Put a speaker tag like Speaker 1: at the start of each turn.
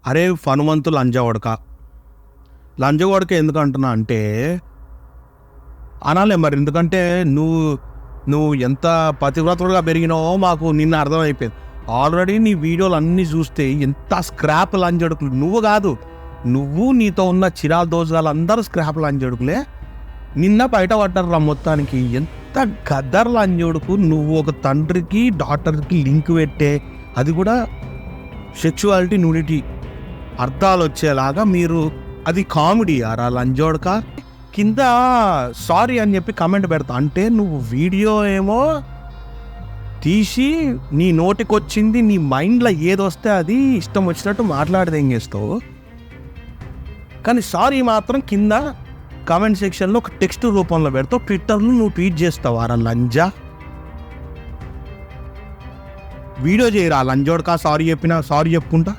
Speaker 1: అరే హనుమంతు లంజగొడక. లంజగొడక ఎందుకు అంటున్నా అంటే అనాలే మరి, ఎందుకంటే నువ్వు ఎంత పతివ్రతుడుగా పెరిగినావో మాకు నిన్న అర్థమైపోయింది. ఆల్రెడీ నీ వీడియోలు అన్నీ చూస్తే ఎంత స్క్రాప్ లంజడుకులు. నువ్వు కాదు, నువ్వు నీతో ఉన్న చిరాల దోషాలు అందరూ స్క్రాప్ లంజడుకులే. నిన్న బయట పడ్డారు మొత్తానికి. ఎంత గద్దర్ లంజోడుకు. నువ్వు ఒక తండ్రికి డాటర్కి లింక్ పెట్టే, అది కూడా సెక్చువాలిటీ న్యూడిటీ అర్థాలు వచ్చేలాగా మీరు, అది కామెడీ యారా లంజోడక. కింద సారీ అని చెప్పి కమెంట్ పెడతా అంటే నువ్వు వీడియో ఏమో తీసి నీ నోటికి వచ్చింది, నీ మైండ్లో ఏదొస్తే అది ఇష్టం వచ్చినట్టు మాట్లాడితే ఏం చేస్తావు. కానీ సారీ మాత్రం కింద కామెంట్ సెక్షన్లో ఒక టెక్స్ట్ రూపంలో పెడతావు. ట్విట్టర్లో నువ్వు ట్వీట్ చేస్తావు. ఆరా లంజా, వీడియో చేయరా లంజోడక. సారీ చెప్పినా సారీ చెప్పుకుంటా.